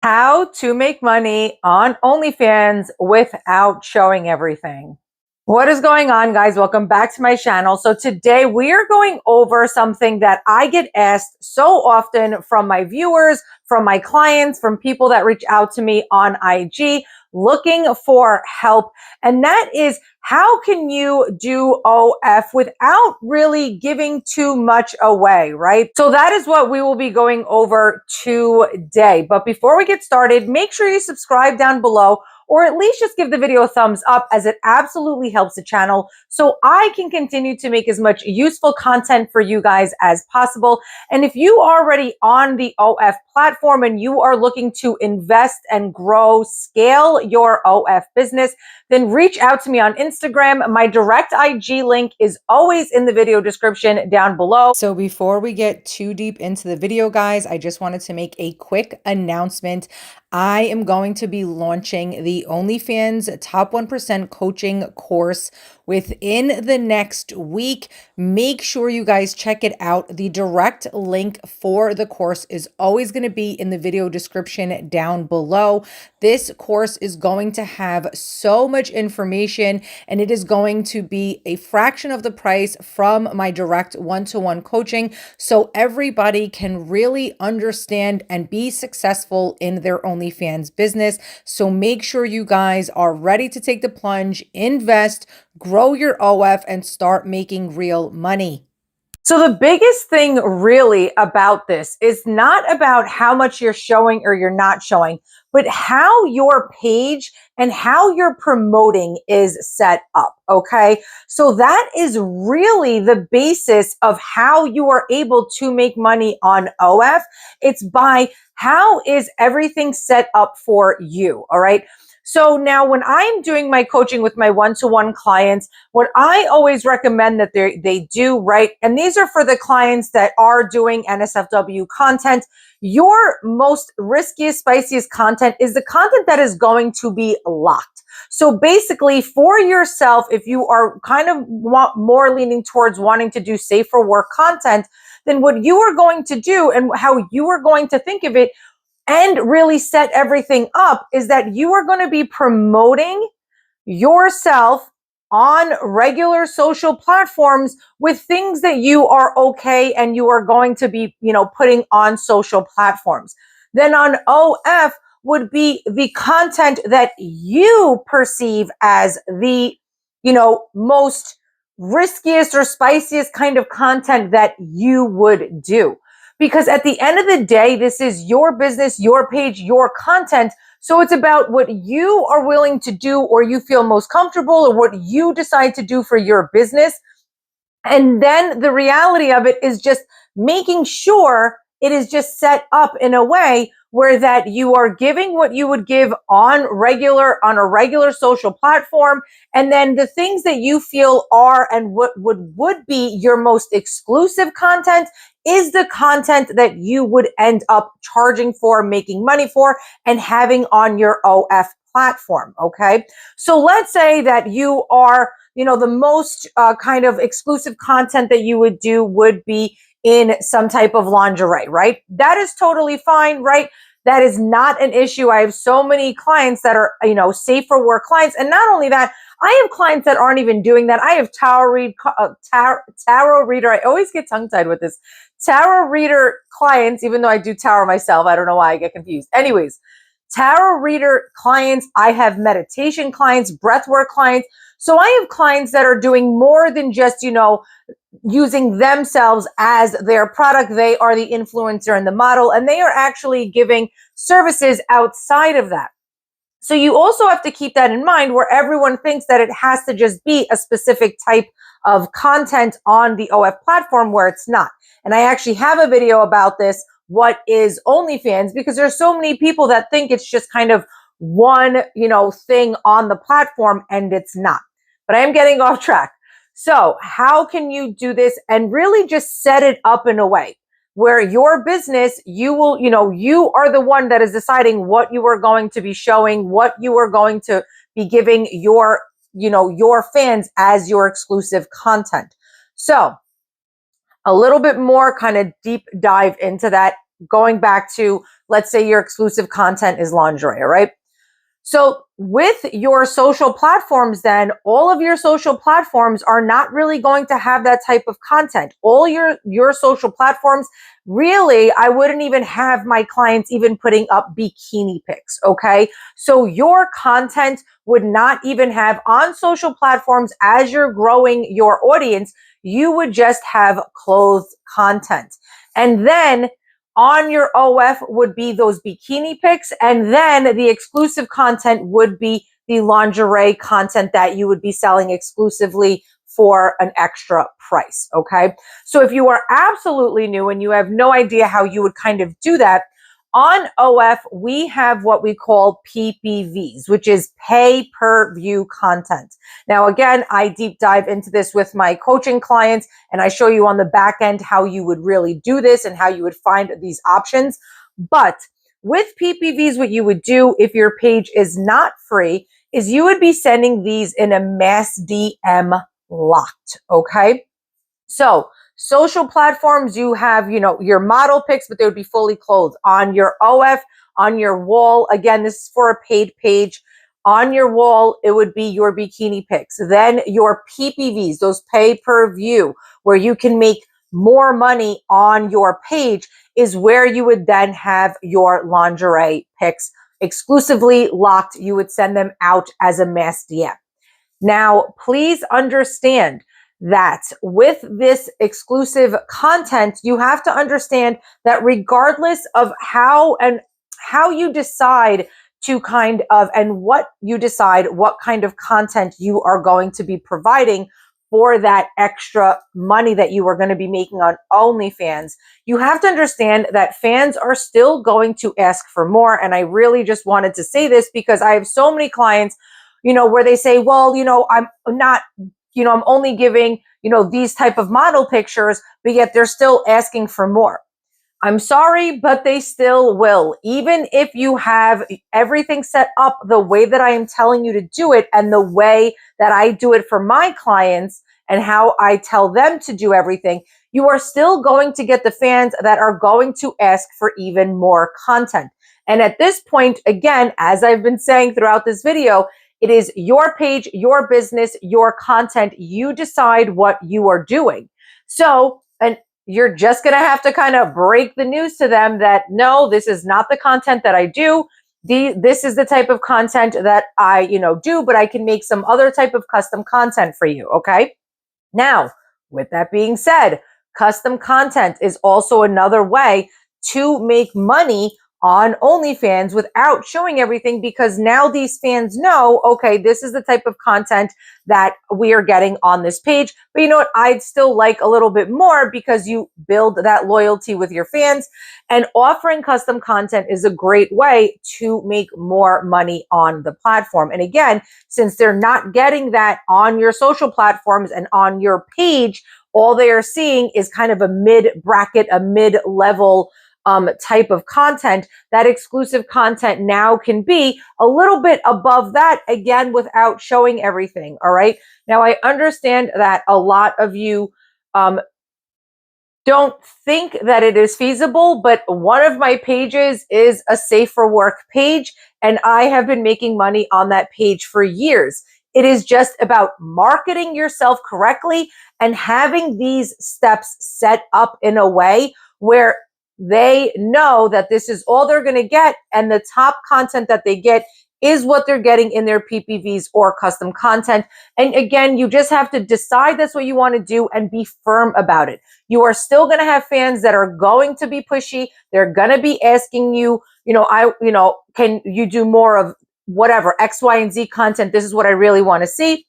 How to make money on OnlyFans without showing everything. What is going on, guys? Welcome back to my channel. So today we are going over something that I get asked so often from my viewers, from my clients, from people that reach out to me on IG looking for help. And that is, how can you do OF without really giving too much away, right? So that is what we will be going over today. But before we get started, make sure you subscribe down below, or at least just give the video a thumbs up, as it absolutely helps the channel so I can continue to make as much useful content for you guys as possible. And if you are already on the OF platform and you are looking to invest and grow, scale your OF business, then reach out to me on Instagram. My direct IG link is always in the video description down below. So before we get too deep into the video, guys, I just wanted to make a quick announcement. I am going to be launching the OnlyFans Top 1% coaching course within the next week. Make sure you guys check it out. The direct link for the course is always going to be in the video description down below. This course is going to have so much information, and it is going to be a fraction of the price from my direct one-to-one coaching, so everybody can really understand and be successful in their OnlyFans business. So make sure you guys are ready to take the plunge, invest, grow your OF, and start making real money. So the biggest thing really about this is not about how much you're showing or you're not showing, but how your page and how you're promoting is set up, okay? So that is really the basis of how you are able to make money on OF. It's by how is everything set up for you, all right? So now when I'm doing my coaching with my one-to-one clients, what I always recommend that they do, right? And these are for the clients that are doing NSFW content. Your most riskiest, spiciest content is the content that is going to be locked. So basically for yourself, if you are kind of more leaning towards wanting to do safer work content, then what you are going to do and how you are going to think of it and really set everything up is that you are going to be promoting yourself on regular social platforms with things that you are okay and you are going to be, putting on social platforms. Then on OF would be the content that you perceive as the, most riskiest or spiciest kind of content that you would do. Because at the end of the day, this is your business, your page, your content. So it's about what you are willing to do or you feel most comfortable or what you decide to do for your business. And then the reality of it is just making sure it is just set up in a way where that you are giving what you would give on a regular social platform. And then the things that you feel are and what would be your most exclusive content is the content that you would end up charging for, making money for, and having on your OF platform, okay? So let's say that you are, the most kind of exclusive content that you would do would be in some type of lingerie, right? That is totally fine, right? That is not an issue. I have so many clients that are, safe for work clients. And not only that, I have clients that aren't even doing that. I have tarot reader. I always get tongue tied with this. Tarot reader clients, even though I do tarot myself. I don't know why I get confused. Anyways, tarot reader clients. I have meditation clients, breathwork clients. So I have clients that are doing more than just, using themselves as their product. They are the influencer and the model, and they are actually giving services outside of that. So you also have to keep that in mind, where everyone thinks that it has to just be a specific type of content on the OF platform, where it's not. And I actually have a video about this, what is OnlyFans, because there's so many people that think it's just kind of one, thing on the platform, and it's not. But I am getting off track. So how can you do this and really just set it up in a way where your business, you will, you are the one that is deciding what you are going to be showing, what you are going to be giving your, your fans as your exclusive content. So a little bit more kind of deep dive into that. going back to, let's say your exclusive content is lingerie, right? So with your social platforms, then all of your social platforms are not really going to have that type of content. All your social platforms, really, I wouldn't even have my clients even putting up bikini pics. Okay. So your content would not even have on social platforms as you're growing your audience. You would just have clothed content. And then on your OF would be those bikini pics, and then the exclusive content would be the lingerie content that you would be selling exclusively for an extra price, okay? So if you are absolutely new and you have no idea how you would kind of do that, on OF, we have what we call PPVs, which is pay per view content. Now, again, I deep dive into this with my coaching clients, and I show you on the back end how you would really do this and how you would find these options. But with PPVs, what you would do if your page is not free is you would be sending these in a mass DM locked, okay? So social platforms, you have, your model pics, but they would be fully clothed. On your OF, on your wall, again, this is for a paid page. On your wall, it would be your bikini pics. Then your PPVs, those pay per view, where you can make more money on your page, is where you would then have your lingerie pics exclusively locked. You would send them out as a mass DM. Now, please understand that with this exclusive content, you have to understand that regardless of how you decide to what kind of content you are going to be providing for that extra money that you are going to be making on OnlyFans, you have to understand that fans are still going to ask for more. And I really just wanted to say this because I have so many clients, where they say, well, I'm not, I'm only giving, these type of model pictures, but yet they're still asking for more. I'm sorry, but they still will. Even if you have everything set up the way that I am telling you to do it and the way that I do it for my clients and how I tell them to do everything, you are still going to get the fans that are going to ask for even more content. And at this point, again, as I've been saying throughout this video, it is your page, your business, your content. You decide what you are doing. So, and you're just going to have to kind of break the news to them that, no, this is not the content that I do. This is the type of content that I, do, but I can make some other type of custom content for you. Okay. Now, with that being said, custom content is also another way to make money on OnlyFans without showing everything, because now these fans know, okay, this is the type of content that we are getting on this page. But you know what? I'd still like a little bit more, because you build that loyalty with your fans, and offering custom content is a great way to make more money on the platform. And again, since they're not getting that on your social platforms and on your page, all they are seeing is kind of a mid-bracket, a mid-level type of content. That exclusive content now can be a little bit above that, again, without showing everything. All right. Now, I understand that a lot of you don't think that it is feasible, but one of my pages is a safe for work page, and I have been making money on that page for years. It is just about marketing yourself correctly and having these steps set up in a way where they know that this is all they're going to get, and the top content that they get is what they're getting in their PPVs or custom content. And again, you just have to decide that's what you want to do and be firm about it. You are still going to have fans that are going to be pushy. They're going to be asking you, can you do more of whatever X, Y, and Z content? This is what I really want to see.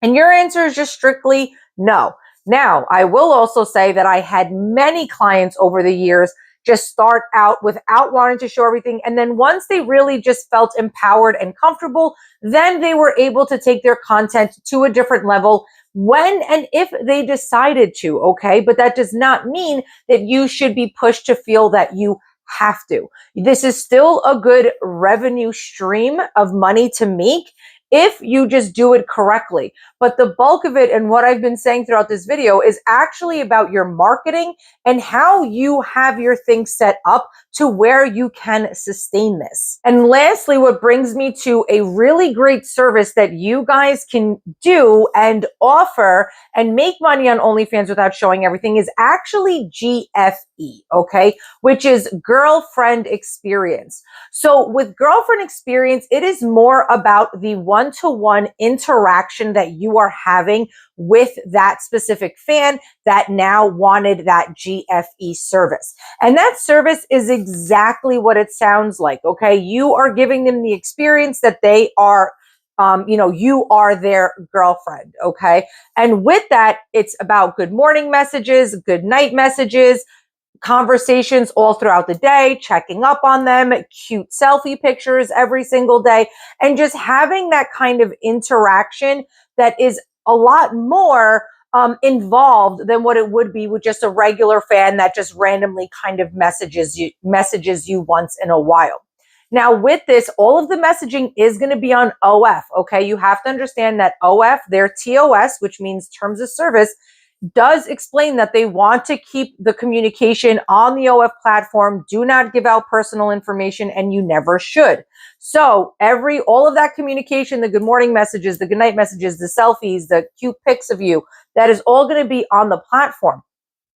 And your answer is just strictly no. Now, I will also say that I had many clients over the years just start out without wanting to show everything. And then once they really just felt empowered and comfortable, then they were able to take their content to a different level when and if they decided to, okay? But that does not mean that you should be pushed to feel that you have to. This is still a good revenue stream of money to make. if you just do it correctly. But the bulk of it, and what I've been saying throughout this video, is actually about your marketing and how you have your thing set up to where you can sustain this. And lastly, what brings me to a really great service that you guys can do and offer and make money on OnlyFans without showing everything is actually GFE, okay? Which is girlfriend experience. So with girlfriend experience, it is more about the one-to-one interaction that you are having with that specific fan that now wanted that GFE service. And that service is exactly what it sounds like, okay? You are giving them the experience that they are, you are their girlfriend, okay? And with that, it's about good morning messages, good night messages, conversations all throughout the day, checking up on them, cute selfie pictures every single day, and just having that kind of interaction that is a lot more involved than what it would be with just a regular fan that just randomly kind of messages you once in a while. Now with this, all of the messaging is going to be on OF, okay? You have to understand that OF, their TOS, which means terms of service, does explain that they want to keep the communication on the OF platform. Do not give out personal information, and you never should. So all of that communication, the good morning messages, the good night messages, the selfies, the cute pics of you, that is all going to be on the platform.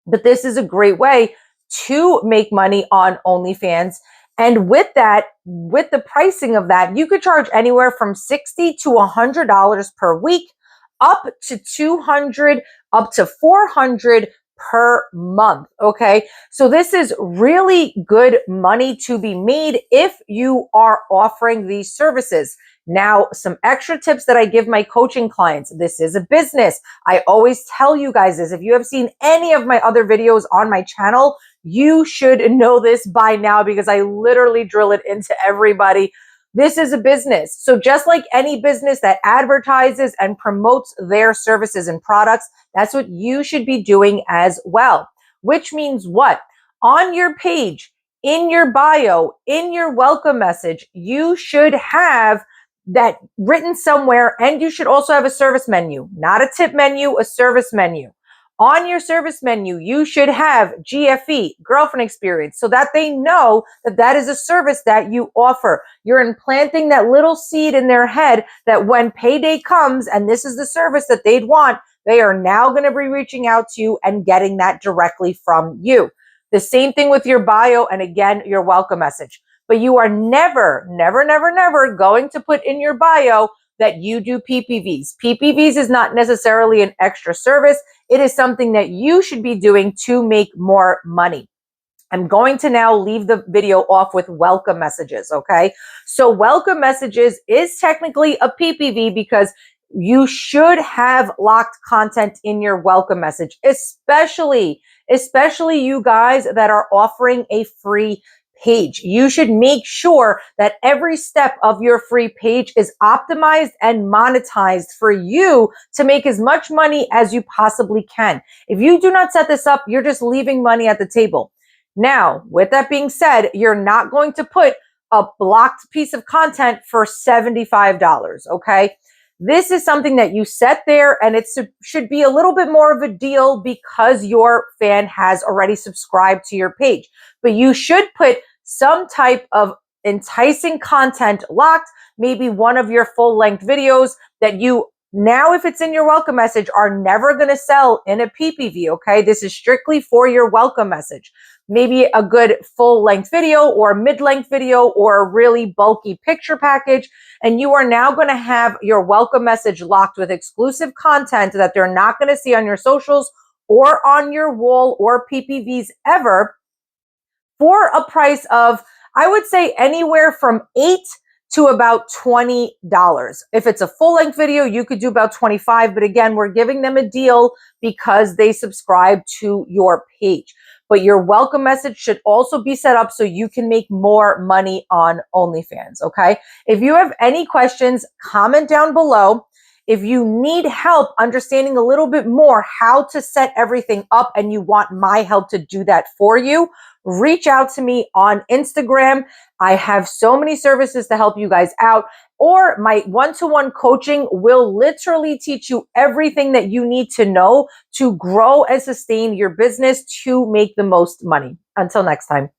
But this is a great way to make money on OnlyFans. And with that, with the pricing of that, you could charge anywhere from $60 to $100 per week, up to $200, up to $400 per month, okay? So this is really good money to be made if you are offering these services. Now, some extra tips that I give my coaching clients. This is a business. I always tell you guys this. If you have seen any of my other videos on my channel, you should know this by now because I literally drill it into everybody. This is a business. So just like any business that advertises and promotes their services and products, that's what you should be doing as well. Which means what? On your page, in your bio, in your welcome message, you should have that written somewhere, and you should also have a service menu, not a tip menu, a service menu. On your service menu, you should have GFE, girlfriend experience, so that they know that that is a service that you offer. You're implanting that little seed in their head that when payday comes and this is the service that they'd want, they are now going to be reaching out to you and getting that directly from you. The same thing with your bio and again, your welcome message. But you are never, never, never, never going to put in your bio that you do PPVs. PPVs is not necessarily an extra service. It is something that you should be doing to make more money. I'm going to now leave the video off with welcome messages, okay? So welcome messages is technically a PPV because you should have locked content in your welcome message, especially you guys that are offering a free page. You should make sure that every step of your free page is optimized and monetized for you to make as much money as you possibly can. If you do not set this up, you're just leaving money at the table. Now, with that being said, you're not going to put a blocked piece of content for $75, okay? This is something that you set there, and it should be a little bit more of a deal because your fan has already subscribed to your page. But you should put some type of enticing content locked, maybe one of your full-length videos that you now, if it's in your welcome message, are never going to sell in a PPV, okay? This is strictly for your welcome message. Maybe a good full-length video or mid-length video or a really bulky picture package, and you are now going to have your welcome message locked with exclusive content that they're not going to see on your socials or on your wall or PPVs ever, for a price of, I would say, anywhere from $8 to about $20. If it's a full-length video, you could do about $25, but again, we're giving them a deal because they subscribe to your page. But your welcome message should also be set up so you can make more money on OnlyFans, okay? If you have any questions, comment down below. If you need help understanding a little bit more how to set everything up and you want my help to do that for you, reach out to me on Instagram. I have so many services to help you guys out, or my one-to-one coaching will literally teach you everything that you need to know to grow and sustain your business to make the most money. Until next time.